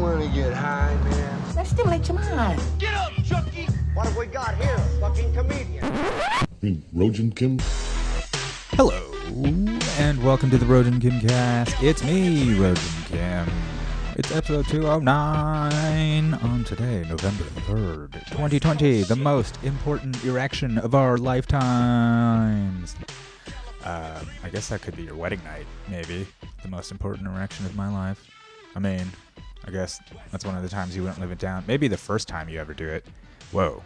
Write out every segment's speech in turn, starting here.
wanna get high, man? Let's stimulate your mind. Get up, Chucky! What have we got here? A fucking comedian. Rojan Kim. Hello, and welcome to the Rojan Kim cast. It's me, Rojan Kim. It's episode 209 on today, November 3rd, 2020, the most important erection of our lifetimes. I guess that could be your wedding night, maybe. The most important erection of my life. I mean, I guess that's one of the times you wouldn't live it down. Maybe the first time you ever do it. Whoa,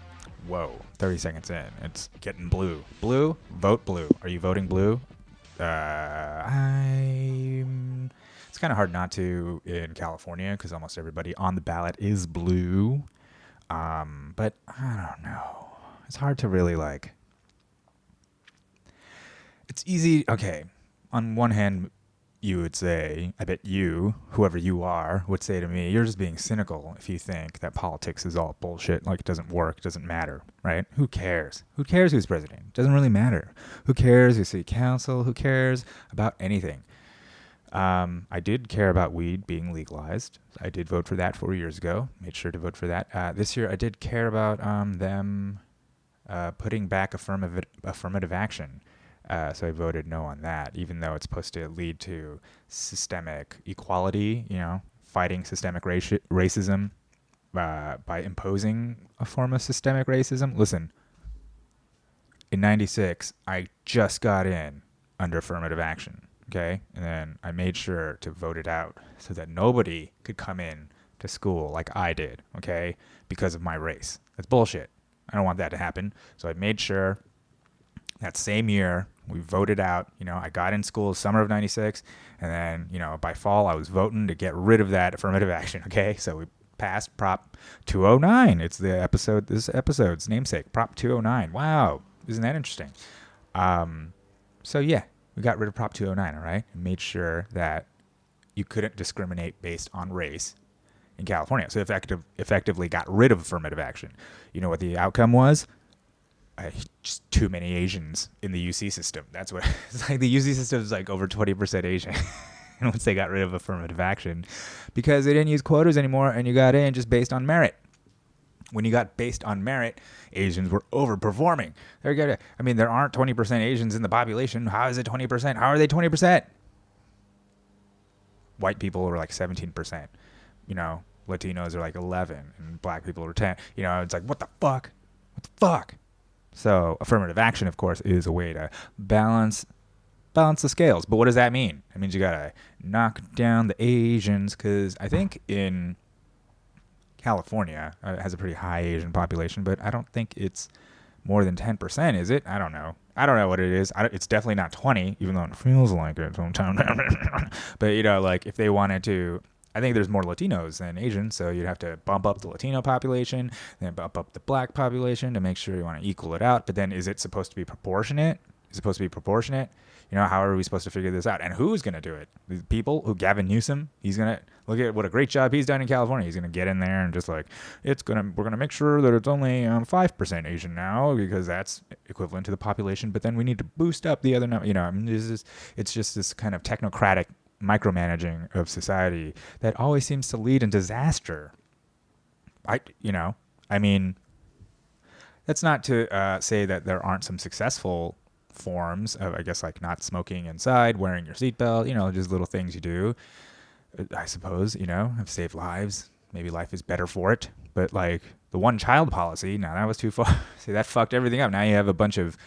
30 seconds in. It's getting blue. Blue? Vote blue. Are you voting blue? It's kind of hard not to in California because almost everybody on the ballot is blue. But I don't know. It's hard to really it's easy. Okay. On one hand, you would say, I bet you, whoever you are, would say to me, you're just being cynical if you think that politics is all bullshit, like it doesn't work, it doesn't matter, right? Who cares? Who cares who's president? It doesn't really matter. Who cares who's city council? Who cares about anything? I did care about weed being legalized. I did vote for that 4 years ago. Made sure to vote for that. This year, I did care about them putting back affirmative action. So I voted no on that, even though it's supposed to lead to systemic equality, fighting systemic racism by imposing a form of systemic racism. Listen, in 96, I just got in under affirmative action, okay? And then I made sure to vote it out so that nobody could come in to school like I did, okay, because of my race. That's bullshit. I don't want that to happen. So I made sure that same year, we voted out, I got in school summer of 96, and then, by fall, I was voting to get rid of that affirmative action, okay? So we passed Prop 209. It's this episode's namesake, Prop 209. Wow, isn't that interesting? So yeah, we got rid of Prop 209, all right? And made sure that you couldn't discriminate based on race in California. So effectively got rid of affirmative action. You know what the outcome was? Just too many Asians in the UC system. That's what it's like. The UC system is like over 20% Asian. And once they got rid of affirmative action, because they didn't use quotas anymore, and you got in just based on merit. When you got based on merit, Asians were overperforming. There aren't 20% Asians in the population. How is it 20%? How are they 20%? White people are like 17%. Latinos are like 11, and black people are 10. It's like, what the fuck? What the fuck? So affirmative action, of course, is a way to balance the scales. But what does that mean? It means you got to knock down the Asians, because I think in California, it has a pretty high Asian population, but I don't think it's more than 10%, is it? I don't know. I don't know what it is. It's definitely not 20, even though it feels like it sometimes. But, if they wanted to, I think there's more Latinos than Asians, so you'd have to bump up the Latino population, then bump up the black population to make sure you want to equal it out. But then is it supposed to be proportionate? How are we supposed to figure this out? And who's going to do it? The people who Gavin Newsom, he's going to look at what a great job he's done in California. He's going to get in there and just we're going to make sure that it's only 5% Asian now, because that's equivalent to the population. But then we need to boost up the other number. It's just this kind of technocratic micromanaging of society that always seems to lead in disaster. That's not to say that there aren't some successful forms of, I guess, like not smoking inside, wearing your seatbelt, just little things you do, I suppose, have saved lives. Maybe life is better for it. But the one child policy, now that was too far. See, that fucked everything up. Now you have a bunch of,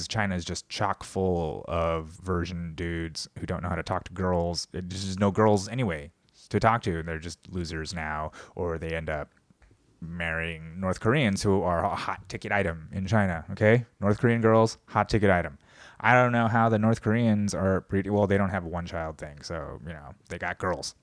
China's just chock full of virgin dudes who don't know how to talk to girls. There's just no girls anyway to talk to. They're just losers now, or they end up marrying North Koreans who are a hot ticket item in China, okay? North Korean girls, hot ticket item. I don't know how the North Koreans are pretty, well, they don't have a one-child thing, so, they got girls.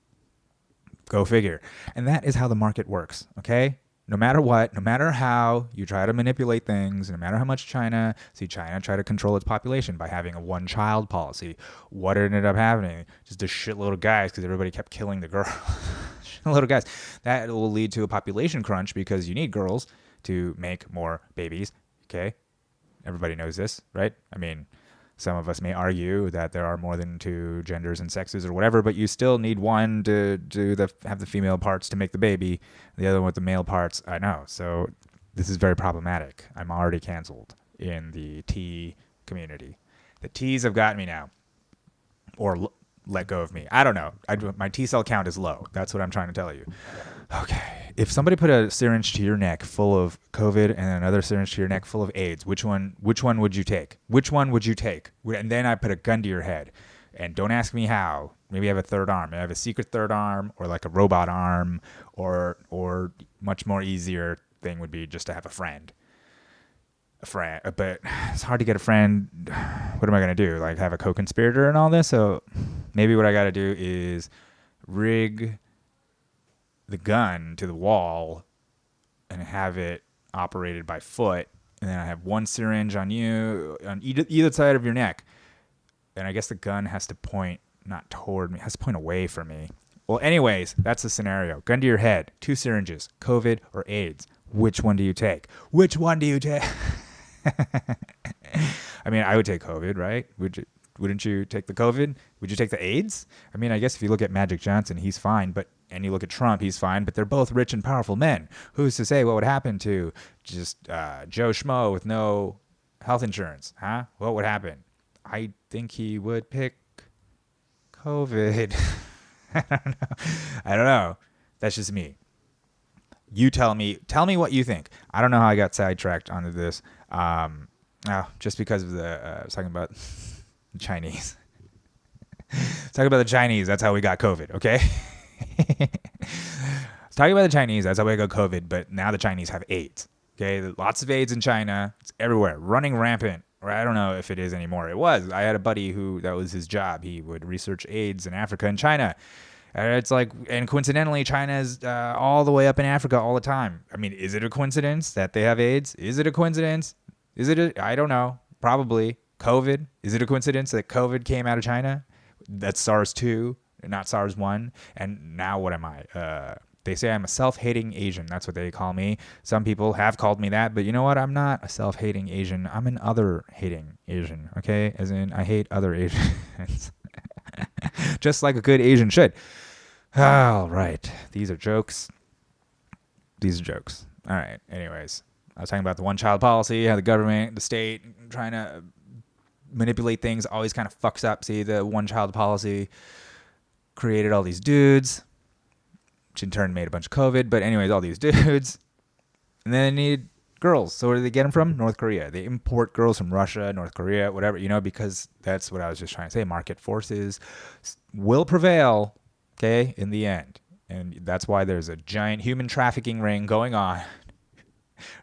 Go figure. And that is how the market works, okay? No matter what, no matter how you try to manipulate things, no matter how much China try to control its population by having a one-child policy, what ended up happening? Just a shitload of guys, because everybody kept killing the girl. Shitload of guys. That will lead to a population crunch, because you need girls to make more babies, okay? Everybody knows this, right? Some of us may argue that there are more than two genders and sexes or whatever, but you still need one to have the female parts to make the baby, the other one with the male parts. I know. So this is very problematic. I'm already canceled in the T community. The T's have got me now, or let go of me. I don't know. My T cell count is low. That's what I'm trying to tell you. Okay. If somebody put a syringe to your neck full of COVID and another syringe to your neck full of AIDS, which one would you take? Which one would you take? And then I put a gun to your head. And don't ask me how. Maybe I have a third arm. Maybe I have a secret third arm, or like a robot arm, or much more easier thing would be just to have a friend. But it's hard to get a friend. What am I going to do? Like have a co-conspirator and all this? So maybe what I got to do is rig the gun to the wall and have it operated by foot. And then I have one syringe on you on either side of your neck. And I guess the gun has to point not toward me. It has to point away from me. Well, anyways, that's the scenario. Gun to your head, 2 syringes, COVID or AIDS. Which one do you take? Which one do you take? I mean, I would take COVID, right? Wouldn't you take the COVID? Would you take the AIDS? I mean, I guess if you look at Magic Johnson, he's fine, and you look at Trump, he's fine, but they're both rich and powerful men. Who's to say what would happen to just Joe Schmo with no health insurance? Huh? What would happen? I think he would pick COVID. I don't know. That's just me. You tell me what you think. I don't know how I got sidetracked onto this. Just because of I was talking about the Chinese. Talking about the Chinese. That's how we got COVID. Okay. Talking about the Chinese. That's how we got COVID. But now the Chinese have AIDS. Okay. Lots of AIDS in China. It's everywhere, running rampant. Or I don't know if it is anymore. It was. I had a buddy that was his job. He would research AIDS in Africa and China. And it's like, and coincidentally, China is all the way up in Africa all the time. I mean, is it a coincidence that they have AIDS? Is it a coincidence? I don't know. Probably. COVID. Is it a coincidence that COVID came out of China? That's SARS-2, not SARS-1. And now what am I? They say I'm a self-hating Asian. That's what they call me. Some people have called me that, but you know what? I'm not a self-hating Asian. I'm an other-hating Asian, okay? As in, I hate other Asians. Just like a good Asian should. All right. These are jokes. All right. Anyways, I was talking about the one-child policy, how the government, the state, trying to manipulate things always kind of fucks up. See, the one-child policy created all these dudes, which in turn made a bunch of COVID. But anyways, all these dudes. And then they need girls. So where do they get them from? North Korea. They import girls from Russia, North Korea, whatever, because that's what I was just trying to say. Market forces will prevail, okay, in the end. And that's why there's a giant human trafficking ring going on.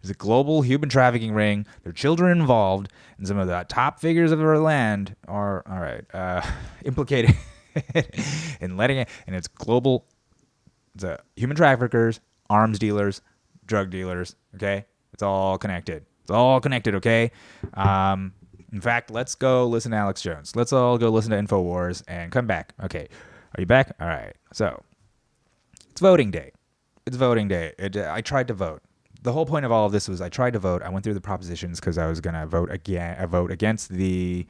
There's a global human trafficking ring. There are children involved, and some of the top figures of our land are, implicated in letting it. And it's global. It's human traffickers, arms dealers, drug dealers, okay? It's all connected. Okay? In fact, let's go listen to Alex Jones. Let's all go listen to InfoWars and come back. Okay. Are you back? All right. So, it's voting day. I tried to vote. The whole point of all of this was I tried to vote. I went through the propositions because I was going to vote against the,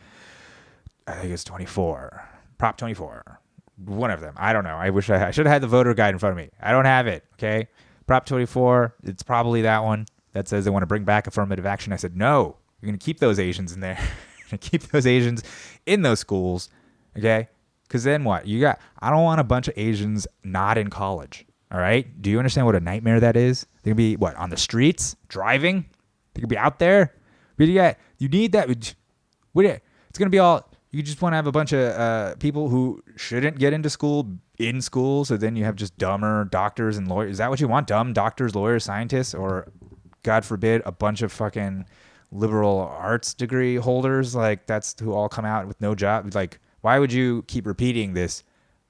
I think it's 24. Prop 24. One of them. I don't know. I wish I should have had the voter guide in front of me. I don't have it. Okay. Prop 24. It's probably that one that says they want to bring back affirmative action. I said, no, you're going to keep those Asians in there. You're going to keep those Asians in those schools. Okay. Because then what? I don't want a bunch of Asians not in college. All right. Do you understand what a nightmare that is? They're going to be on the streets, driving? They're going to be out there? But you need that. It's going to be all, you just want to have a bunch of people who shouldn't get into school in school. So then you have just dumber doctors and lawyers. Is that what you want? Dumb doctors, lawyers, scientists, or God forbid, a bunch of fucking liberal arts degree holders? Like that's who all come out with no job. Like, why would you keep repeating this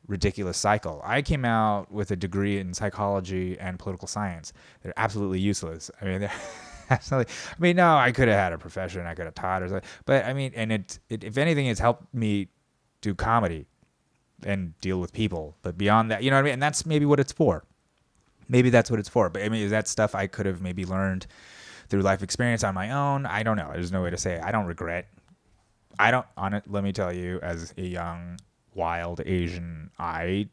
ridiculous cycle? I came out with a degree in psychology and political science. They're absolutely useless. I mean, no, I could have had a profession. I could have taught or something. But I mean, and it if anything, it's helped me do comedy and deal with people. But beyond that, you know what I mean? And that's maybe what it's for. Maybe that's what it's for. But I mean, is that stuff I could have maybe learned through life experience on my own? I don't know. There's no way to say. I don't regret I don't on it. Let me tell you, as a young, wild Asian, I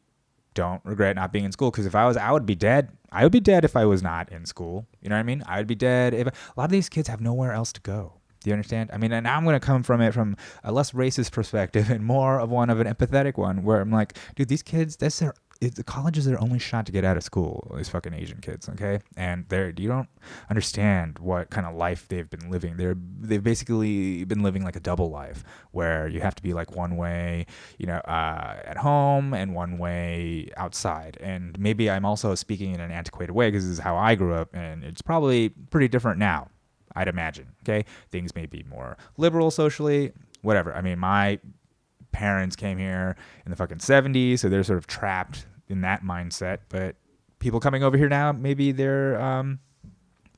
don't regret not being in school because if I was, I would be dead. I would be dead if I was not in school. You know what I mean? I would be dead if a lot of these kids have nowhere else to go. Do you understand? I mean, and I'm going to come from it from a less racist perspective and more of one of an empathetic one where I'm like, dude, these kids, the college is their only shot to get out of school. These fucking Asian kids, okay? And you don't understand what kind of life they've been living. They've basically been living like a double life where you have to be like one way, at home and one way outside. And maybe I'm also speaking in an antiquated way because this is how I grew up, and it's probably pretty different now, I'd imagine, okay? Things may be more liberal socially, whatever. I mean, my parents came here in the fucking 70s, so they're sort of trapped in that mindset. But people coming over here now, maybe they're I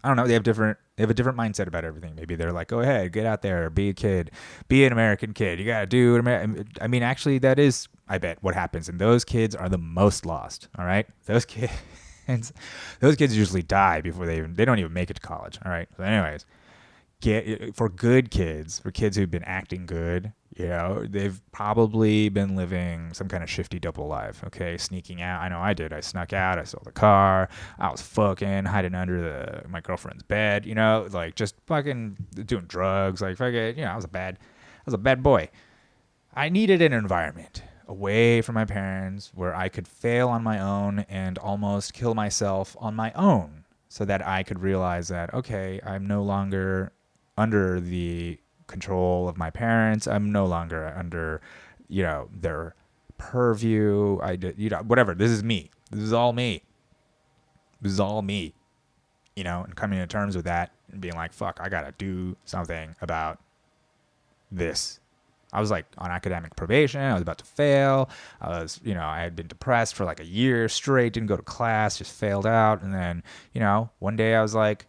don't know, they have a different mindset about everything. Maybe they're like, go ahead, get out there, be a kid, be an American kid. You gotta do it. I mean, actually, that is, I bet, what happens. And those kids are the most lost. All right, those kids usually die before they don't even make it to college. All right. So, anyways, for kids who've been acting good, they've probably been living some kind of shifty double life, okay? Sneaking out. I know I did. I snuck out. I stole the car. I was fucking hiding under my girlfriend's bed, like just fucking doing drugs. Like, fucking, I was a bad boy. I needed an environment away from my parents where I could fail on my own and almost kill myself on my own so that I could realize that, okay, I'm no longer under the control of my parents. I'm no longer under, their purview. Whatever. This is me. This is all me. And coming to terms with that and being like, fuck, I gotta do something about this. I was like on academic probation. I was about to fail. I had been depressed for like a year straight, didn't go to class, just failed out. And then, one day I was like,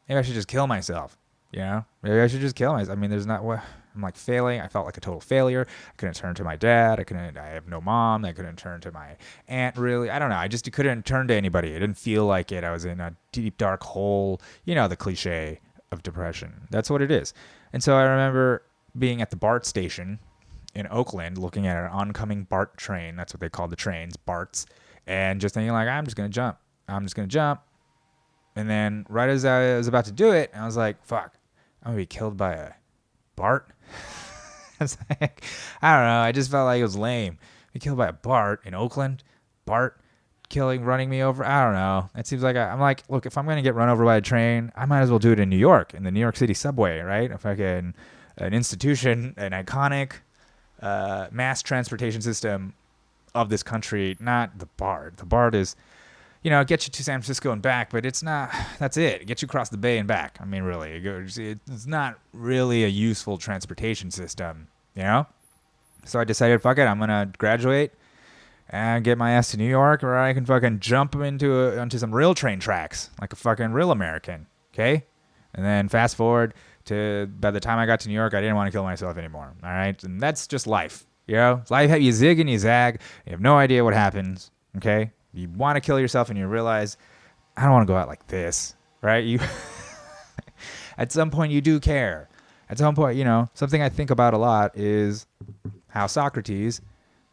maybe I should just kill myself. Maybe I should just kill myself. I mean, I'm like failing. I felt like a total failure. I couldn't turn to my dad. I have no mom. I couldn't turn to my aunt, really. I don't know. I just couldn't turn to anybody. It didn't feel like it. I was in a deep, dark hole, the cliche of depression. That's what it is. And so I remember being at the BART station in Oakland, looking at an oncoming BART train. That's what they call the trains, BARTs. And just thinking like, I'm just going to jump. And then right as I was about to do it, I was like, fuck, I'm going to be killed by a BART. It's like, I don't know. I just felt like it was lame. Be killed by a BART in Oakland. BART running me over. I don't know. It seems like I'm like, look, if I'm going to get run over by a train, I might as well do it in New York, in the New York City subway, right? If I can, an institution, an iconic mass transportation system of this country, not the BART. The BART is, get you to San Francisco and back, but it's not, that's it. It gets you across the bay and back. I mean, really, it's not really a useful transportation system, So I decided, fuck it, I'm going to graduate and get my ass to New York where I can fucking jump onto some real train tracks like a fucking real American, okay? And then fast forward to by the time I got to New York, I didn't want to kill myself anymore, all right? And that's just life, Life, you zig and you zag. You have no idea what happens, okay? You want to kill yourself and you realize, I don't want to go out like this, right? You, at some point you do care. At some point, something I think about a lot is how Socrates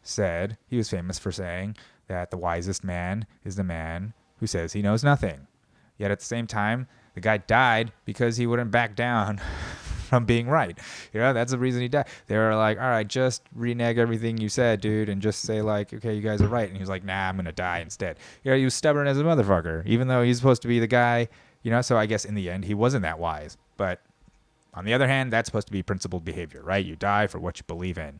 said, he was famous for saying that the wisest man is the man who says he knows nothing. Yet at the same time, the guy died because he wouldn't back down from being right. That's the reason he died. They were like, all right, just renege everything you said, dude, and just say like, okay, you guys are right. And he was like, nah, I'm going to die instead. He was stubborn as a motherfucker, even though he's supposed to be the guy, so I guess in the end, he wasn't that wise. But on the other hand, that's supposed to be principled behavior, right? You die for what you believe in.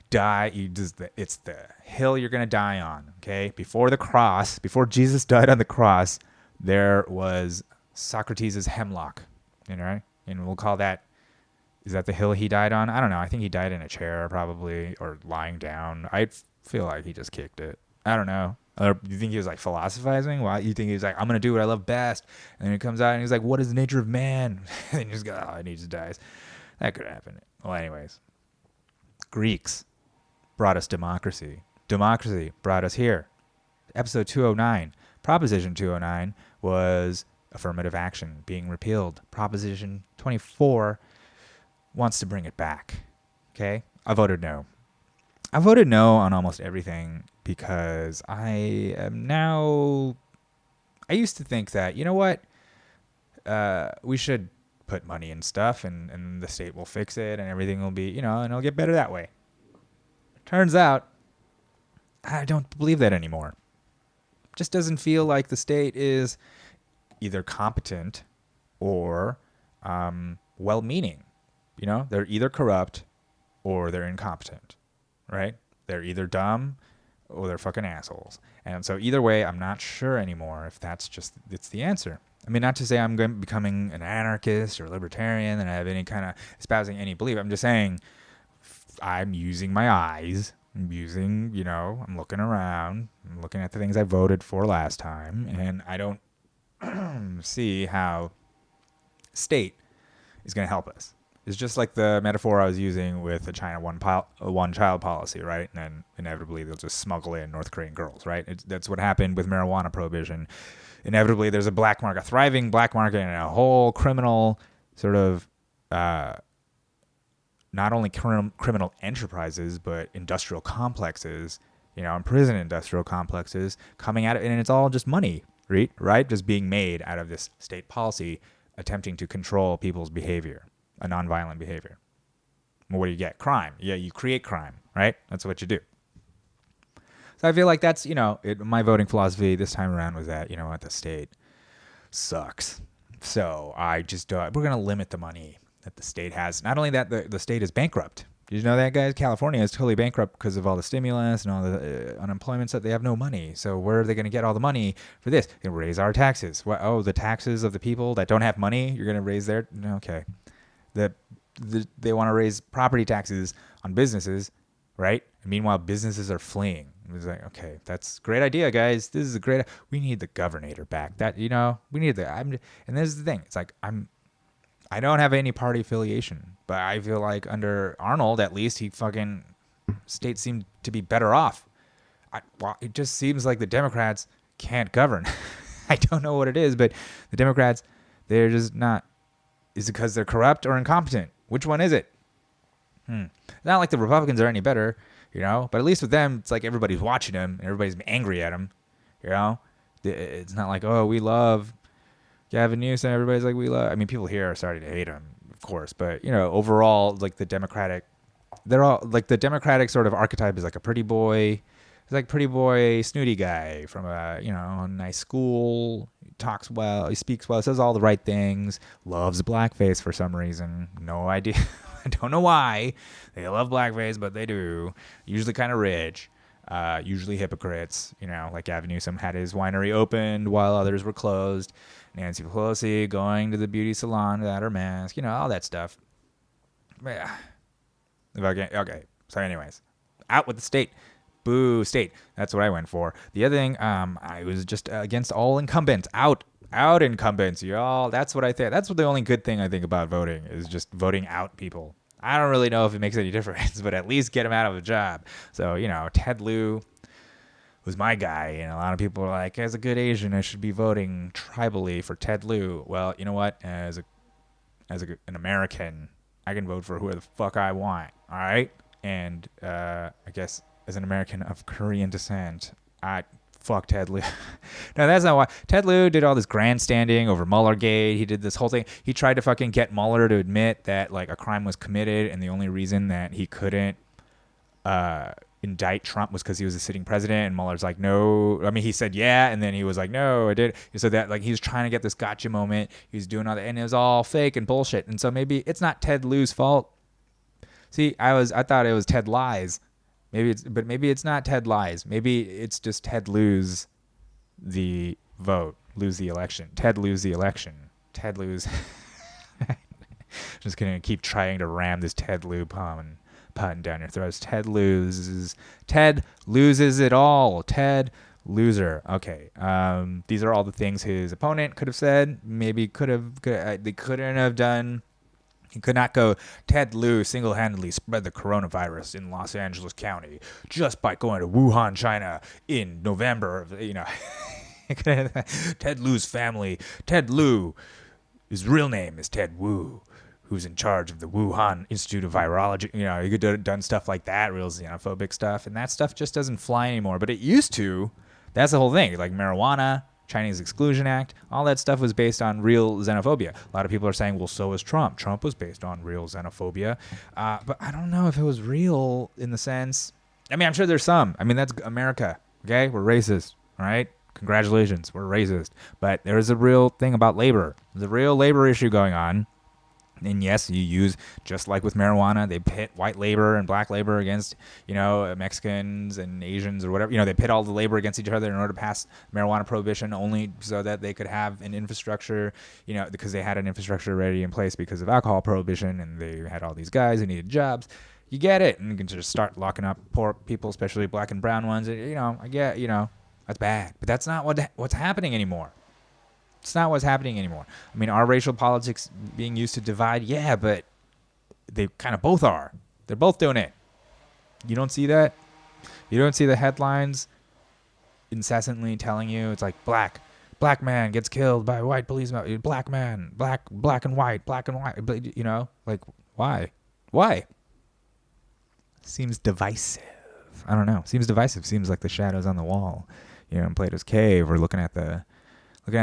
It's the hill you're going to die on, okay? Before Jesus died on the cross, there was Socrates' hemlock, right? And we'll call that, is that the hill he died on? I don't know. I think he died in a chair probably, or lying down. I feel like he just kicked it. I don't know. Or you think he was like philosophizing? Why? You think he was like, I'm going to do what I love best. And then he comes out and he's like, what is the nature of man? And he just goes, oh, and he just dies. That could happen. Well, anyways. Greeks brought us democracy. Democracy brought us here. Episode 209. Proposition 209 was affirmative action being repealed. Proposition 24 wants to bring it back. Okay? I voted no. I voted no on almost everything because I used to think that, you know what? We should put money in stuff and the state will fix it and everything will be, and it'll get better that way. Turns out, I don't believe that anymore. It just doesn't feel like the state is either competent or well-meaning. They're either corrupt or they're incompetent, right? They're either dumb or they're fucking assholes. And so either way, I'm not sure anymore if it's the answer. I mean, not to say I'm becoming an anarchist or libertarian and I have any kind of espousing any belief. I'm just saying I'm using my eyes. I'm looking around. I'm looking at the things I voted for last time. And I don't see how state is going to help us. It's just like the metaphor I was using with the China one-child policy, right? And then inevitably they'll just smuggle in North Korean girls, right? That's what happened with marijuana prohibition. Inevitably there's a thriving black market and a whole criminal sort of not only criminal enterprises, but industrial complexes, and prison industrial complexes coming at it. And it's all just money, right? Just being made out of this state policy attempting to control people's behavior. A nonviolent behavior. Well, what do you get? Crime. Yeah, you create crime, right? That's what you do. So I feel like that's, my voting philosophy this time around was that, what, the state sucks. So I just, we're going to limit the money that the state has. Not only that, the state is bankrupt. Did you know that, guys? California is totally bankrupt because of all the stimulus and all the unemployment stuff. They have no money. So where are they going to get all the money for this? They raise our taxes. What? Oh, the taxes of the people that don't have money? You're going to raise their... Okay. They want to raise property taxes on businesses, right? And meanwhile, businesses are fleeing. It's like, okay, that's a great idea, guys. This is a great... We need the governor back. We need the... And this is the thing. It's like, I don't have any party affiliation, but I feel like under Arnold, at least, states seem to be better off. It just seems like the Democrats can't govern. I don't know what it is, but the Democrats, they're just not... Is it because they're corrupt or incompetent? Which one is it? It's not like the Republicans are any better, but at least with them, it's like everybody's watching them and everybody's angry at them, It's not like, oh, we love Gavin Newsom. Everybody's like, we love... I mean, people here are starting to hate him, of course. But, overall, like the Democratic sort of archetype is like a pretty boy. It's like pretty boy, snooty guy from a nice school. He talks well, he speaks well, says all the right things. Loves blackface for some reason. No idea. I don't know why. They love blackface, but they do. Usually kind of rich. Usually hypocrites. Like Gavin Newsom had his winery opened while others were closed. Nancy Pelosi going to the beauty salon without her mask. All that stuff. Yeah. Okay. So anyways, out with the state. Boo, state. That's what I went for. The other thing, I was just against all incumbents. Out incumbents, y'all. That's what I think. That's what the only good thing I think about voting is just voting out people. I don't really know if it makes any difference, but at least get them out of a job. So, Ted Lieu was my guy, and a lot of people are like, as a good Asian, I should be voting tribally for Ted Lieu. Well, you know what? As an American, I can vote for whoever the fuck I want. All right, and I guess. As an American of Korean descent, fuck Ted Lieu. No, that's not why. Ted Lieu did all this grandstanding over Muellergate. He did this whole thing. He tried to fucking get Mueller to admit that like a crime was committed, and the only reason that he couldn't indict Trump was because he was a sitting president. And Mueller's like, no. I mean, he said yeah, and then he was like, no, I did. So that like he was trying to get this gotcha moment. He was doing all that, and it was all fake and bullshit. And so maybe it's not Ted Lieu's fault. See, I thought it was Ted Lies. Maybe it's not Ted Lies. Maybe it's just Ted lose the vote, lose the election. Ted lose the election. Ted lose. Just gonna keep trying to ram this Ted Lieu pun down your throats. Ted loses. Ted loses it all. Ted loser. Okay. These are all the things his opponent could have said. Maybe they couldn't have done. He could not go, Ted Lieu single-handedly spread the coronavirus in Los Angeles County just by going to Wuhan, China in November. Ted Lieu's family. Ted Lieu, his real name is Ted Wu, who's in charge of the Wuhan Institute of Virology. You know, you could have done stuff like that, real xenophobic stuff, and that stuff just doesn't fly anymore. But it used to. That's the whole thing. Like marijuana, Chinese Exclusion Act, all that stuff was based on real xenophobia. A lot of people are saying, well, so was Trump. Trump was based on real xenophobia. But I don't know if it was real in the sense. I mean, I'm sure there's some. I mean, that's America. Okay? We're racist. All right? Congratulations. We're racist. But there's a real thing about labor. There's a real labor issue going on. And yes, you use, just like with marijuana, they pit white labor and black labor against, you know, Mexicans and Asians or whatever. You know, they pit all the labor against each other in order to pass marijuana prohibition only so that they could have an infrastructure, you know, because they had an infrastructure already in place because of alcohol prohibition, and they had all these guys who needed jobs. You get it. And you can just start locking up poor people, especially black and brown ones. You know, I get, you know, that's bad. But that's not what's happening anymore. It's not what's happening anymore. I mean, are racial politics being used to divide? Yeah, but they kind of both are. They're both doing it. You don't see that? You don't see the headlines incessantly telling you it's like black man gets killed by white policeman, black man, black and white, you know? Like, why? Seems divisive. I don't know. Seems divisive. Seems like the shadows on the wall, you know, in Plato's cave, or looking at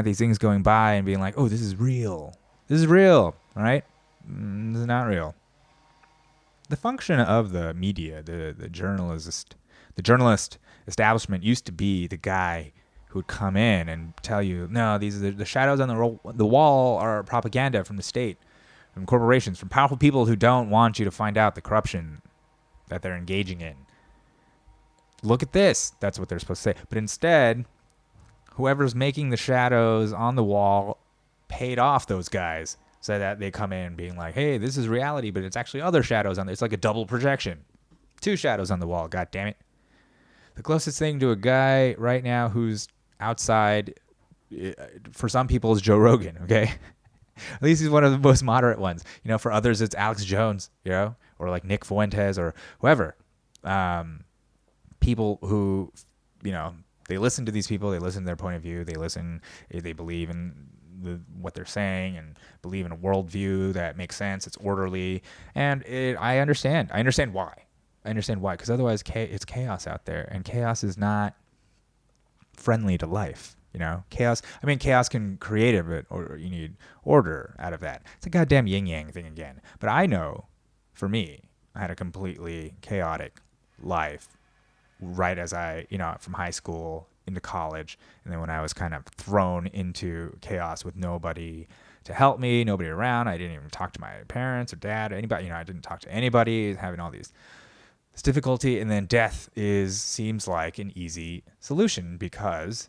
these things going by and being like, oh, this is real. This is real, right? This is not real. The function of the media, the journalist establishment used to be the guy who would come in and tell you, no, these are the shadows on the wall are propaganda from the state, from corporations, from powerful people who don't want you to find out the corruption that they're engaging in. Look at this. That's what they're supposed to say. But instead, whoever's making the shadows on the wall paid off those guys so that they come in being like, hey, this is reality, but it's actually other shadows on there. It's like a double projection. 2 shadows on the wall, god damn it. The closest thing to a guy right now who's outside, for some people, is Joe Rogan, okay? At least he's one of the most moderate ones. You know, for others, it's Alex Jones, you know, or like Nick Fuentes or whoever. People who, you know, they listen to these people, they listen to their point of view, they believe in what they're saying and believe in a worldview that makes sense, it's orderly, and I understand why. Because otherwise it's chaos out there, and chaos is not friendly to life, you know? Chaos can create it, or you need order out of that. It's a goddamn yin-yang thing again. But I know, for me, I had a completely chaotic life right as I, you know, from high school into college, and then when I was kind of thrown into chaos with nobody to help me, nobody around, I didn't even talk to my parents or dad or anybody, you know, I didn't talk to anybody, having all this difficulty, and then death seems like an easy solution because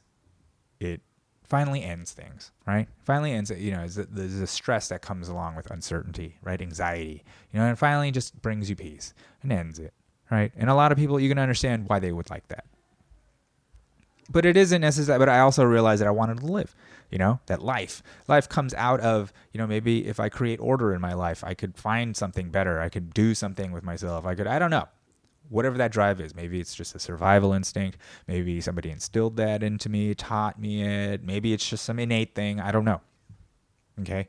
it finally ends things, right? Finally ends, you know, there's a stress that comes along with uncertainty, right? Anxiety, you know, and finally just brings you peace and ends it. Right? And a lot of people, you can understand why they would like that. But it isn't necessary. But I also realized that I wanted to live, you know, that life comes out of, you know, maybe if I create order in my life, I could find something better. I could do something with myself. I don't know, whatever that drive is. Maybe it's just a survival instinct. Maybe somebody instilled that into me, taught me it. Maybe it's just some innate thing. I don't know. Okay.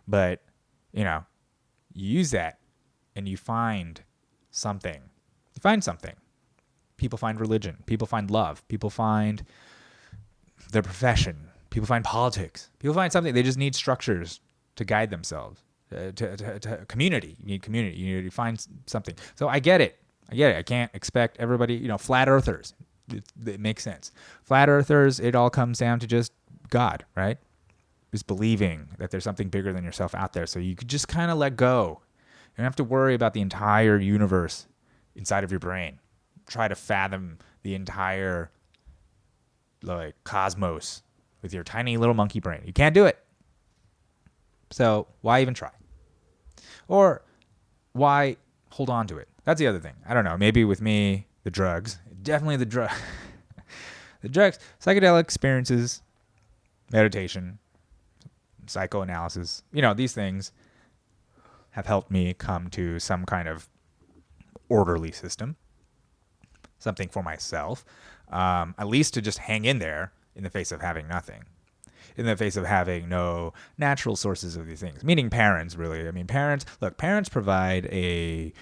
But, you know, you use that and you find something. Find something. People find religion. People find love. People find their profession. People find politics. People find something. They just need structures to guide themselves. To community. You need community. You need to find something. So I get it. I can't expect everybody, you know, flat earthers. It makes sense. Flat earthers, it all comes down to just God, right? Just believing that there's something bigger than yourself out there. So you could just kind of let go. You don't have to worry about the entire universe inside of your brain. Try to fathom the entire like cosmos with your tiny little monkey brain. You can't do it. So why even try? Or why hold on to it? That's the other thing. I don't know. Maybe with me, the drugs. Definitely the drugs. Psychedelic experiences, meditation, psychoanalysis. You know, these things have helped me come to some kind of orderly system, something for myself, at least to just hang in there in the face of having nothing. in the face of having no natural sources of these things. Meaning parents, really. I mean, parents provide a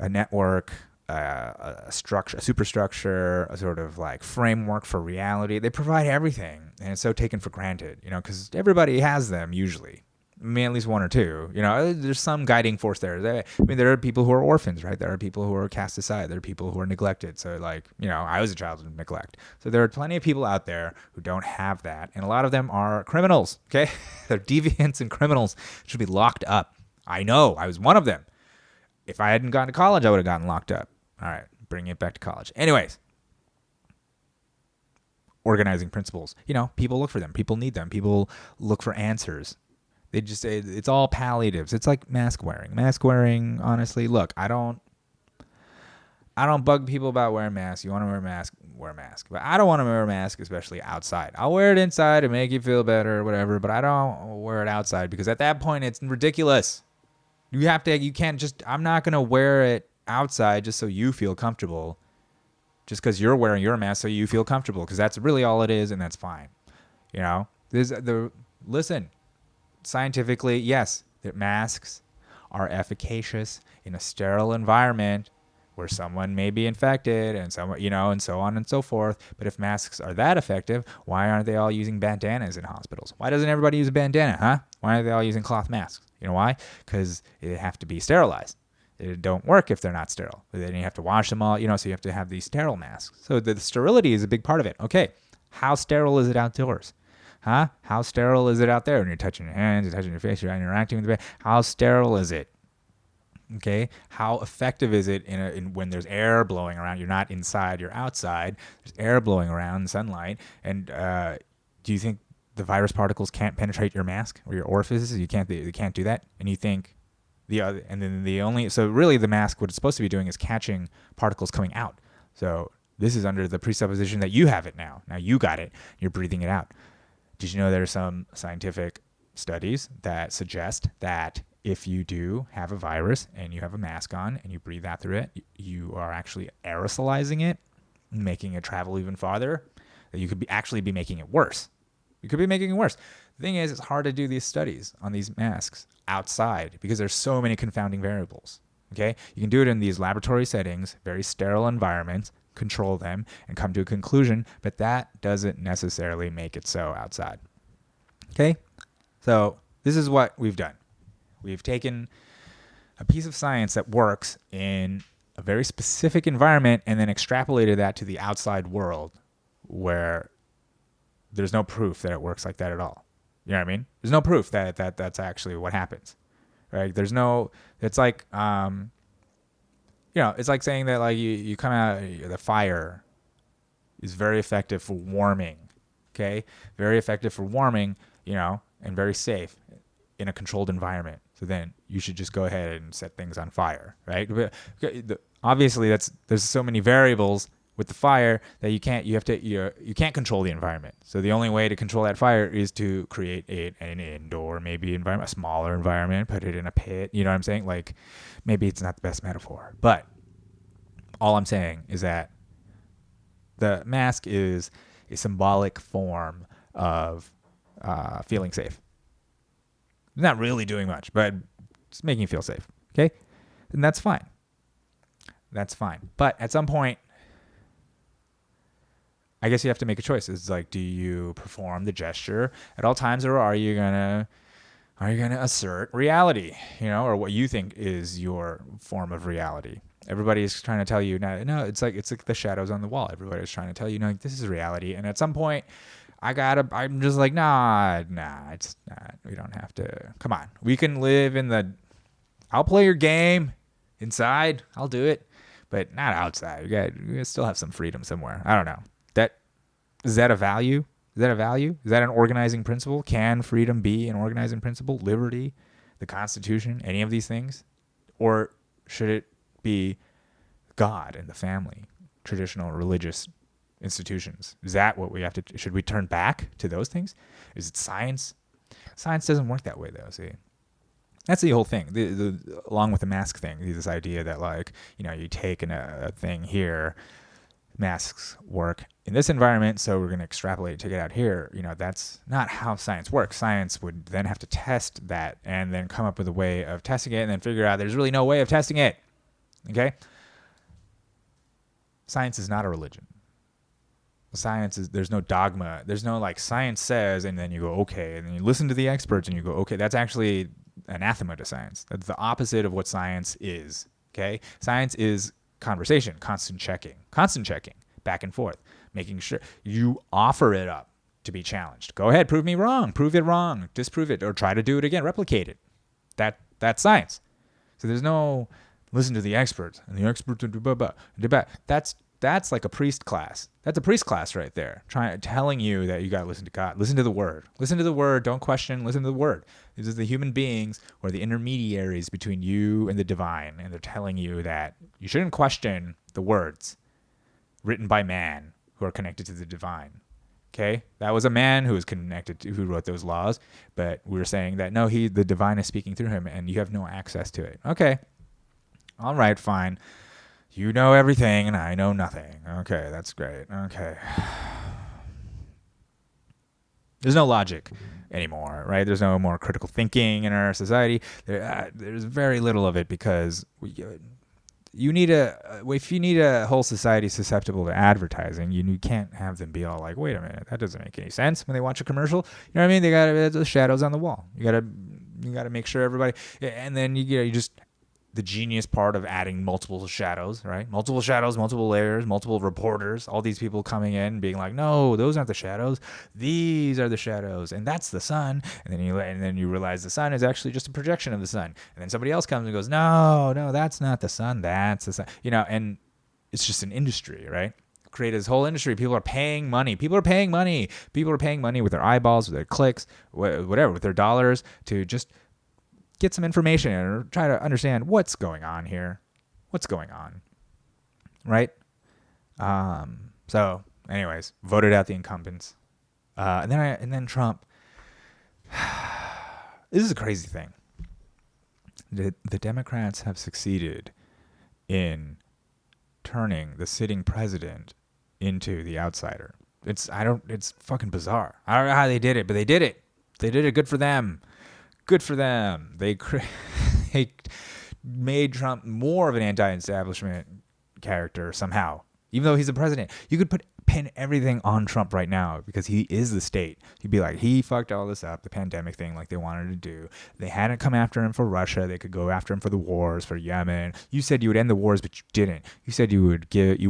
network, a structure, a superstructure, a sort of like framework for reality. They provide everything, and it's so taken for granted, because everybody has them usually. I mean, at least one or two. There's some guiding force there. There are people who are orphans, right? There are people who are cast aside. There are people who are neglected. So, I was a child of neglect. So there are plenty of people out there who don't have that, and a lot of them are criminals. Okay, they're deviants and criminals, should be locked up. I know, I was one of them. If I hadn't gone to college, I would have gotten locked up. All right, bringing it back to college. Anyways, organizing principles. People look for them. People need them. People look for answers. They just say it's all palliatives. It's like mask wearing. Mask wearing, honestly, look, I don't bug people about wearing masks. You want to wear a mask, wear a mask. But I don't want to wear a mask, especially outside. I'll wear it inside to make you feel better or whatever, but I don't wear it outside because at that point it's ridiculous. I'm not going to wear it outside just so you feel comfortable. Just because you're wearing your mask so you feel comfortable, because that's really all it is, and that's fine. Listen, scientifically, yes, that masks are efficacious in a sterile environment where someone may be infected and someone, and so on and so forth. But if masks are that effective, why aren't they all using bandanas in hospitals? Why doesn't everybody use a bandana, huh? Why are they all using cloth masks? You know why? Because they have to be sterilized. They don't work if they're not sterile. Then you have to wash them all, so you have to have these sterile masks. So the sterility is a big part of it. Okay, how sterile is it outdoors? Huh? How sterile is it out there when you're touching your hands, you're touching your face, you're interacting with the bed? How sterile is it? Okay, how effective is it when there's air blowing around? You're not inside, you're outside. There's air blowing around, sunlight, and do you think the virus particles can't penetrate your mask or your orifices? They can't do that. And you think so really the mask, what it's supposed to be doing is catching particles coming out. So this is under the presupposition that you have it now. Now you got it. You're breathing it out. Did you know there are some scientific studies that suggest that if you do have a virus and you have a mask on and you breathe out through it, you are actually aerosolizing it, making it travel even farther, that you could actually be making it worse. You could be making it worse. The thing is, it's hard to do these studies on these masks outside because there's so many confounding variables. Okay? You can do it in these laboratory settings, very sterile environments, control them, and come to a conclusion, but that doesn't necessarily make it so outside. Okay? So this is what we've done. We've taken a piece of science that works in a very specific environment and then extrapolated that to the outside world where there's no proof that it works like that at all. You know what I mean? There's no proof that that's actually what happens. Right? It's like, it's like saying that like you come out, the fire is very effective for warming. Okay? Very effective for warming, and very safe in a controlled environment. So then you should just go ahead and set things on fire, right? Obviously there's so many variables with the fire that you can't control the environment. So the only way to control that fire is to create an indoor maybe environment, a smaller environment, put it in a pit. You know what I'm saying? Like maybe it's not the best metaphor, but all I'm saying is that the mask is a symbolic form of feeling safe. It's not really doing much, but it's making you feel safe. Okay? And that's fine. That's fine. But at some point, I guess you have to make a choice. It's like, do you perform the gesture at all times, or are you gonna assert reality, or what you think is your form of reality? Everybody's trying to tell you, no, it's like the shadows on the wall. Everybody's trying to tell you, no, this is reality. And at some point, I'm just like, nah, it's not. We don't have to. Come on. We can live I'll play your game inside. I'll do it, but not outside. We gotta still have some freedom somewhere. I don't know. Is that a value? Is that an organizing principle? Can freedom be an organizing principle? Liberty, the Constitution, any of these things? Or should it be God and the family, traditional religious institutions? Is that what we have to? Should we turn back to those things? Is it science? Science doesn't work that way, though. See, that's the whole thing. Along with the mask thing, this idea that you take a thing here, masks work in this environment, so we're going to extrapolate, take it out here. That's not how science works. Science would then have to test that and then come up with a way of testing it and then figure out there's really no way of testing it. Okay? Science is not a religion. Science is, there's no dogma. There's no like science says, and then you go, okay. And then you listen to the experts and you go, okay. That's actually anathema to science. That's the opposite of what science is. Okay? Science is conversation, constant checking, back and forth, making sure you offer it up to be challenged. Go ahead, prove me wrong, prove it wrong, disprove it, or try to do it again, replicate it. That's science. So there's no listen to the experts and the experts debate. That's like a priest class. That's a priest class right there, telling you that you got to listen to God, listen to the word, don't question, listen to the word. These are the human beings or the intermediaries between you and the divine, and they're telling you that you shouldn't question the words written by man who are connected to the divine. Okay, that was a man who was connected to, who wrote those laws, but we were saying that no, the divine is speaking through him, and you have no access to it. Okay, all right, fine. You know everything, and I know nothing. Okay, that's great. Okay. There's no logic anymore, right? There's no more critical thinking in our society. There's very little of it because if you need a whole society susceptible to advertising, you can't have them be all like, wait a minute, that doesn't make any sense when they watch a commercial. You know what I mean? They got the shadows on the wall. You gotta make sure everybody, and then you just. The genius part of adding multiple shadows, right? Multiple shadows, multiple layers, multiple reporters, all these people coming in being like, no, those aren't the shadows. These are the shadows. And that's the sun. And then you realize the sun is actually just a projection of the sun. And then somebody else comes and goes, no, that's not the sun. That's the sun. And it's just an industry, right? Create this whole industry. People are paying money. People are paying money with their eyeballs, with their clicks, whatever, with their dollars to just get some information or try to understand what's going on here. What's going on, right? So, anyways, voted out the incumbents, and then Trump. This is a crazy thing. The Democrats have succeeded in turning the sitting president into the outsider. It's fucking bizarre. I don't know how they did it, but they did it. They did it. Good for them. Good for them. They made Trump more of an anti-establishment character somehow, even though he's the president. You could pin everything on Trump right now because he is the state. You'd be like, he fucked all this up, the pandemic thing, like they wanted to do. They hadn't come after him for Russia. They could go after him for the wars, for Yemen. You said you would end the wars, but you didn't. You said you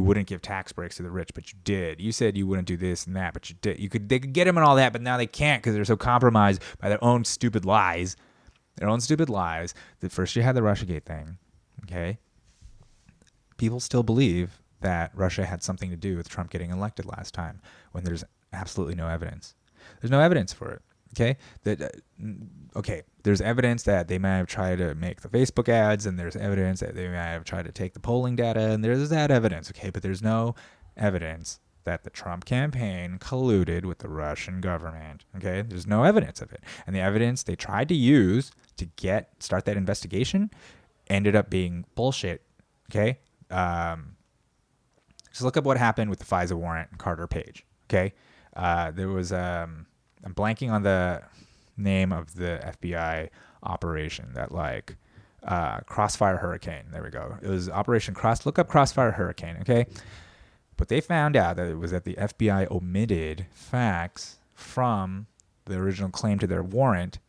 wouldn't give tax breaks to the rich, but you did. You said you wouldn't do this and that, but you did. They could get him and all that, but now they can't because they're so compromised by their own stupid lies. That first you had the Russiagate thing, okay? People still believe that Russia had something to do with Trump getting elected last time when there's absolutely no evidence. There's no evidence for it, okay? There's evidence that they might have tried to make the Facebook ads, and there's evidence that they might have tried to take the polling data, and there's that evidence, okay? But there's no evidence that the Trump campaign colluded with the Russian government, okay? There's no evidence of it. And the evidence they tried to use to start that investigation ended up being bullshit, okay? Just look up what happened with the FISA warrant and Carter Page, okay? There was, I'm blanking on the name of the FBI operation that Crossfire Hurricane. There we go. It was Operation look up Crossfire Hurricane, okay? But they found out that it was that the FBI omitted facts from the original claim to their warrant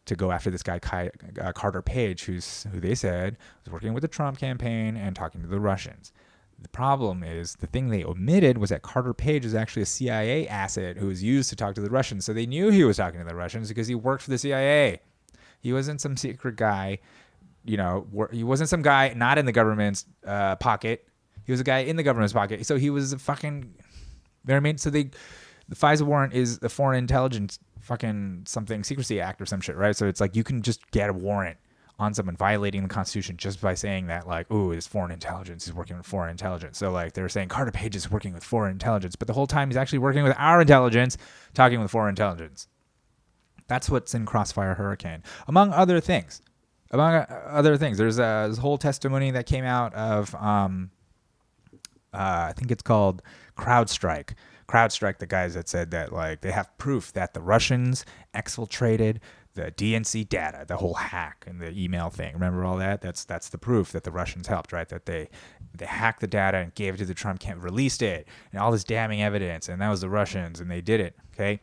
to go after this guy, Carter Page, who they said was working with the Trump campaign and talking to the Russians. The problem is the thing they omitted was that Carter Page was actually a CIA asset who was used to talk to the Russians. So they knew he was talking to the Russians because he worked for the CIA. He wasn't some secret guy, he wasn't some guy not in the government's pocket. He was a guy in the government's pocket. So he was a fucking, you know what I mean? So the FISA warrant is the Foreign Intelligence fucking something secrecy act or some shit, right? So it's like you can just get a warrant on someone violating the Constitution just by saying that, like, ooh, it's foreign intelligence. He's working with foreign intelligence. So, like, they're saying Carter Page is working with foreign intelligence, but the whole time he's actually working with our intelligence, talking with foreign intelligence. That's what's in Crossfire Hurricane, among other things. There's this whole testimony that came out of I think it's called CrowdStrike. CrowdStrike, the guys that said that like they have proof that the Russians exfiltrated the DNC data, the whole hack and the email thing. Remember all that? That's the proof that the Russians helped, right? That they hacked the data and gave it to the Trump campaign, released it, and all this damning evidence, and that was the Russians, and they did it. Okay,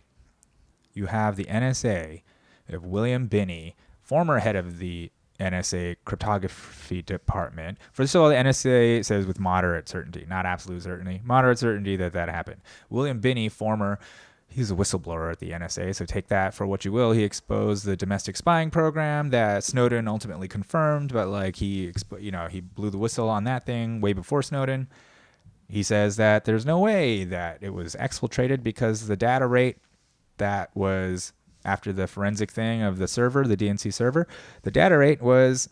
you have the NSA of William Binney, former head of the NSA cryptography department. First of all, the NSA says with moderate certainty, not absolute certainty, moderate certainty that happened. William Binney, he's a whistleblower at the NSA, so take that for what you will. He exposed the domestic spying program that Snowden ultimately confirmed, but like he blew the whistle on that thing way before Snowden. He says that there's no way that it was exfiltrated because the data rate that was after the forensic thing of the server, the DNC server, the data rate was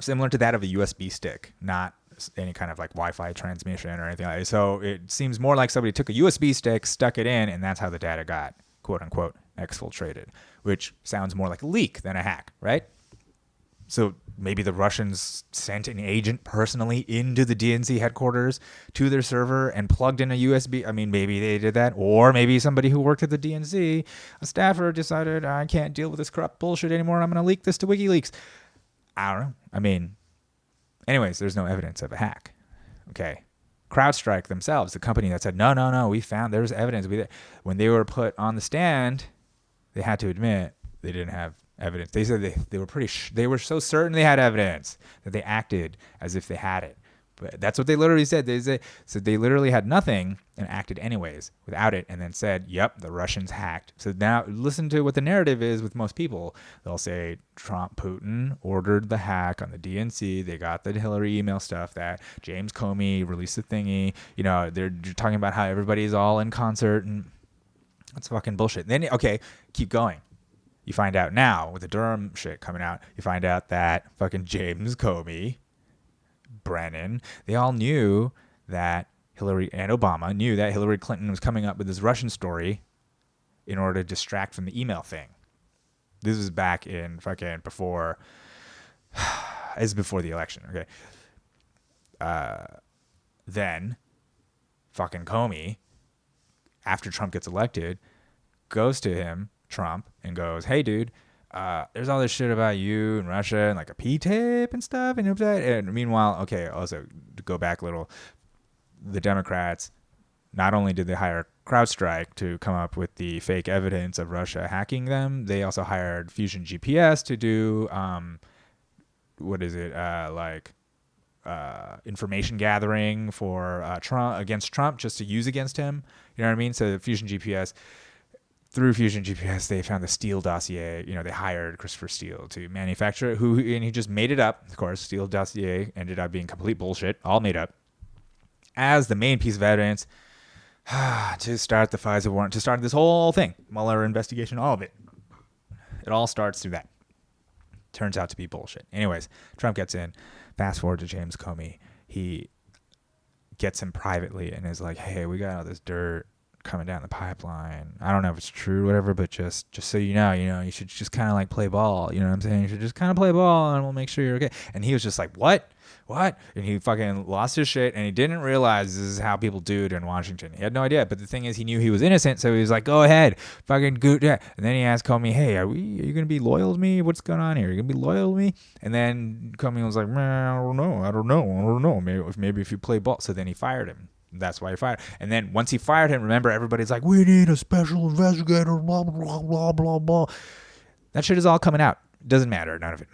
similar to that of a USB stick, not any kind of like Wi-Fi transmission or anything like that. So it seems more like somebody took a USB stick, stuck it in, and that's how the data got, quote unquote, exfiltrated, which sounds more like a leak than a hack, right? So maybe the Russians sent an agent personally into the DNC headquarters to their server and plugged in a USB. I mean, maybe they did that. Or maybe somebody who worked at the DNC, a staffer, decided, I can't deal with this corrupt bullshit anymore. I'm going to leak this to WikiLeaks. I don't know. I mean, anyways, there's no evidence of a hack. Okay. CrowdStrike themselves, the company that said, no, we found there's evidence. When they were put on the stand, they had to admit they didn't have evidence. They said they were they were so certain they had evidence that they acted as if they had it. But that's what they literally said. They said they literally had nothing and acted anyways without it, and then said, yep, the Russians hacked. So now listen to what the narrative is with most people. They'll say Putin ordered the hack on the DNC. They got the Hillary email stuff, that James Comey released the thingy. They're talking about how everybody's all in concert, and that's fucking bullshit. Then, okay, keep going. You find out now with the Durham shit coming out, you find out that fucking James Comey, Brennan, they all knew that Hillary and Obama knew that Hillary Clinton was coming up with this Russian story in order to distract from the email thing. This was back in fucking before the election, okay? Then fucking Comey, after Trump gets elected, goes to him, Trump, and goes, hey dude, there's all this shit about you and Russia and like a P-tape and stuff, and meanwhile, okay, also to go back a little, the Democrats, not only did they hire CrowdStrike to come up with the fake evidence of Russia hacking them, they also hired Fusion GPS to do information gathering for Trump, against Trump, just to use against him. You know what I mean? So Fusion GPS, through Fusion GPS, they found the Steele dossier. They hired Christopher Steele to manufacture it, and he just made it up. Of course, Steele dossier ended up being complete bullshit, all made up, as the main piece of evidence to start the FISA warrant, to start this whole thing, Mueller investigation, all of it. It all starts through that. Turns out to be bullshit. Anyways, Trump gets in. Fast forward to James Comey. He gets him privately and is like, hey, we got all this dirt coming down the pipeline. I don't know if it's true or whatever, but just so you know, you should just kind of like play ball. You know what I'm saying? You should just kind of play ball and we'll make sure you're okay. And he was just like, what? And he fucking lost his shit, and he didn't realize this is how people do it in Washington. He had no idea. But the thing is, he knew he was innocent, so he was like, go ahead, fucking go. Yeah. And then he asked Comey, hey, are you going to be loyal to me? What's going on here? Are you going to be loyal to me? And then Comey was like, man, I don't know. Maybe if you play ball. So then he fired him. That's why he fired. And then once he fired him, remember, everybody's like, we need a special investigator, blah, blah, blah, blah, blah. That shit is all coming out. Doesn't matter. None of it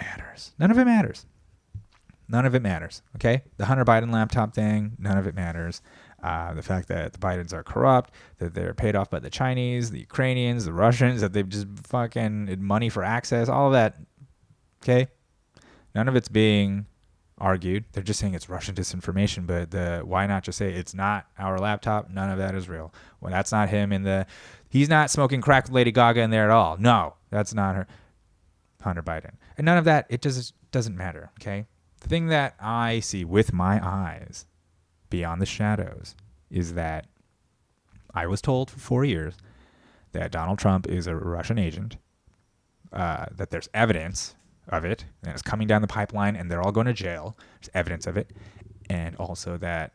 matters. Okay? The Hunter Biden laptop thing, none of it matters. The fact that the Bidens are corrupt, that they're paid off by the Chinese, the Ukrainians, the Russians, that they've just fucking money for access, all of that. Okay? None of it's being argued. They're just saying it's Russian disinformation, but why not just say it's not our laptop? None of that is real. Well, that's not him he's not smoking crack with Lady Gaga in there at all. No, that's not her. Hunter Biden. And none of that, it just doesn't matter, okay? The thing that I see with my eyes beyond the shadows is that I was told for 4 years that Donald Trump is a Russian agent, that there's evidence of it, and it's coming down the pipeline, and they're all going to jail. There's evidence of it. And also that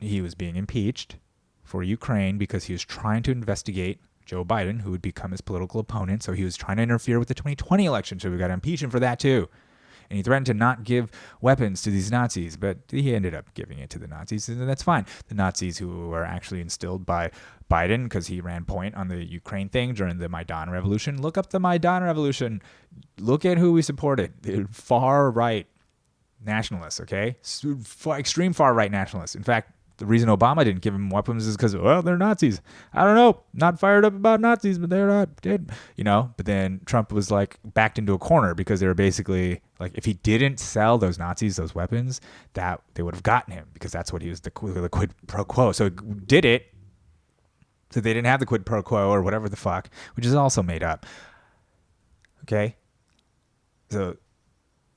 he was being impeached for Ukraine because he was trying to investigate Joe Biden, who would become his political opponent. So he was trying to interfere with the 2020 election. So we got to impeach him for that too. And he threatened to not give weapons to these Nazis, but he ended up giving it to the Nazis, and that's fine. The Nazis who were actually instilled by Biden because he ran point on the Ukraine thing during the Maidan Revolution. Look up the Maidan Revolution. Look at who we supported. They're far-right nationalists, okay? Extreme far-right nationalists. In fact, the reason Obama didn't give them weapons is because, well, they're Nazis. I don't know. Not fired up about Nazis, but they're not dead. But then Trump was like backed into a corner because they were basically like, if he didn't sell those Nazis those weapons, that they would have gotten him because that's what he was, the quid pro quo. So did it. So they didn't have the quid pro quo or whatever the fuck, which is also made up. Okay. So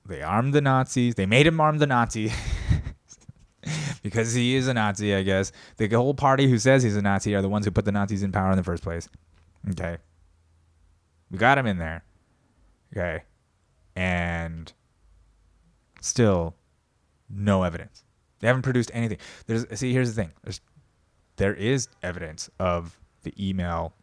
they armed the Nazis. They made him arm the Nazi. Because he is a Nazi, I guess. The whole party who says he's a Nazi are the ones who put the Nazis in power in the first place. Okay. We got him in there. Okay. And still no evidence. They haven't produced anything. Here's the thing. There is evidence of the email,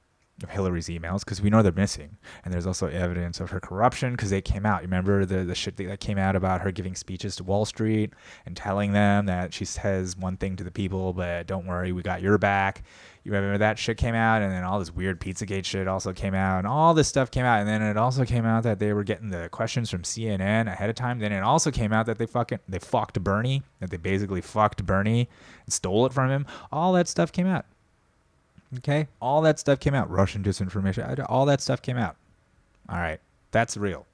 of Hillary's emails, because we know they're missing. And there's also evidence of her corruption because they came out. You remember the shit that came out about her giving speeches to Wall Street and telling them that she says one thing to the people, but don't worry, we got your back. You remember that shit came out, and then all this weird Pizzagate shit also came out, and all this stuff came out. And then it also came out that they were getting the questions from CNN ahead of time. Then it also came out that they fucked Bernie, that they basically fucked Bernie and stole it from him. All that stuff came out. Okay? All that stuff came out. Russian disinformation. All that stuff came out. All right. That's real.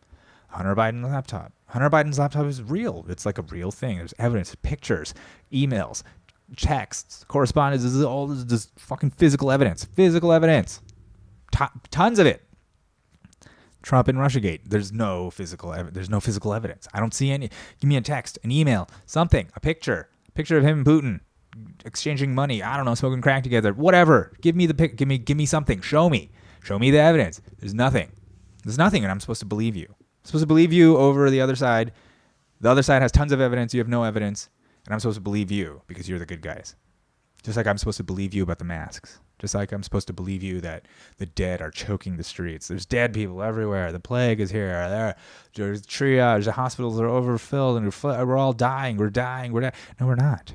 Hunter Biden's laptop. Hunter Biden's laptop is real. It's like a real thing. There's evidence, pictures, emails, texts, correspondence. This is all this fucking physical evidence. Physical evidence. Tons of it. Trump and Russiagate. There's no physical evidence. I don't see any. Give me a text, an email, something, a picture. Picture of him and Putin exchanging money, I don't know, smoking crack together, whatever. Give me the pic. Give me something. Show me the evidence. There's nothing, and I'm supposed to believe you. I'm supposed to believe you over the other side. The other side has tons of evidence. You have no evidence, and I'm supposed to believe you because you're the good guys. Just like I'm supposed to believe you about the masks. Just like I'm supposed to believe you that the dead are choking the streets. There's dead people everywhere. The plague is here. There's triage. The hospitals are overfilled, and we're all dying. We're dying. No, we're not.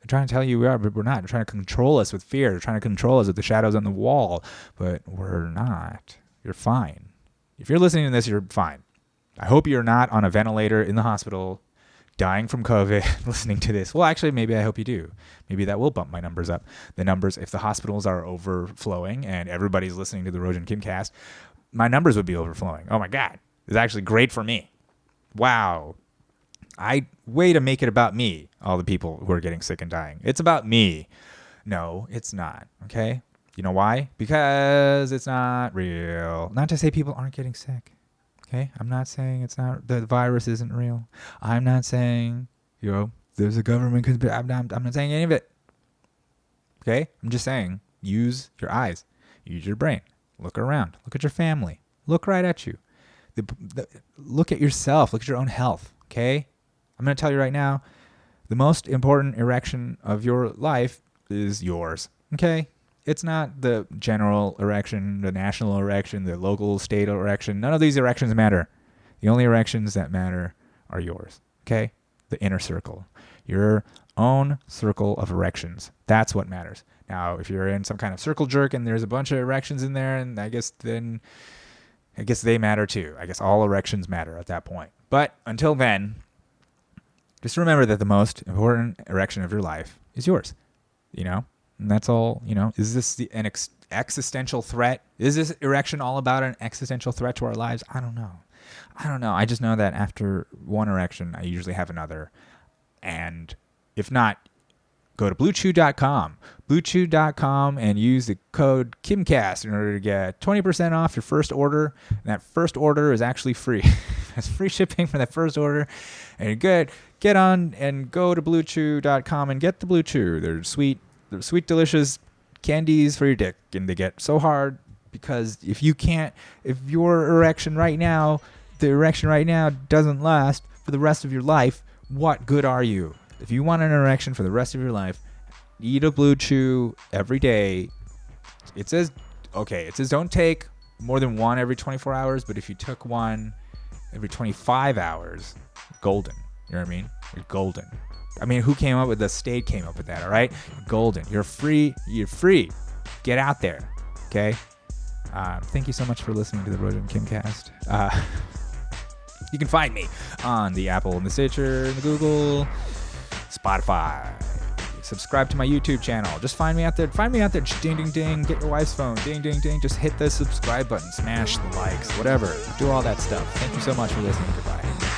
They're trying to tell you we are, but we're not. They're trying to control us with fear. They're trying to control us with the shadows on the wall, but we're not. You're fine. If you're listening to this, you're fine. I hope you're not on a ventilator in the hospital, dying from COVID, listening to this. Well, actually, maybe I hope you do. Maybe that will bump my numbers up. The numbers, if the hospitals are overflowing and everybody's listening to the Rojan Kimcast, my numbers would be overflowing. Oh my God. It's actually great for me. Wow. Way to make it about me, all the people who are getting sick and dying. It's about me. No, it's not. Okay? You know why? Because it's not real. Not to say people aren't getting sick. Okay? I'm not saying the virus isn't real. I'm not saying, there's a government conspiracy. I'm not saying any of it. Okay? I'm just saying, use your eyes. Use your brain. Look around. Look at your family. Look right at you. Look at yourself. Look at your own health. Okay? I'm going to tell you right now, the most important erection of your life is yours. Okay? It's not the general erection, the national erection, the local state erection. None of these erections matter. The only erections that matter are yours. Okay? The inner circle. Your own circle of erections. That's what matters. Now, if you're in some kind of circle jerk and there's a bunch of erections in there, and I guess they matter too. I guess all erections matter at that point. But until then, just remember that the most important erection of your life is yours, and that's all, Is this an existential threat? Is this erection all about an existential threat to our lives? I don't know. I just know that after one erection, I usually have another. And if not, go to bluechew.com, and use the code KIMCAST in order to get 20% off your first order. And that first order is actually free. It's free shipping for that first order. And get on and go to bluechew.com and get the Blue Chew. They're sweet, delicious candies for your dick. And they get so hard because if your erection right now, the erection right now doesn't last for the rest of your life, what good are you? If you want an erection for the rest of your life, Eat a Blue Chew every day. It says don't take more than one every 24 hours, but if you took one every 25 hours, golden. You know what I mean? You're golden. I mean, who came up with the state came up with that, all right? You're golden. You're free. Get out there, okay? Thank you so much for listening to the Road and Kimcast. You can find me on the Apple and the Stitcher and the Google, Spotify. Subscribe to my YouTube channel. Just find me out there. Just ding, ding, ding. Get your wife's phone. Ding, ding, ding. Just hit the subscribe button. Smash the likes. Whatever. Do all that stuff. Thank you so much for listening. Goodbye.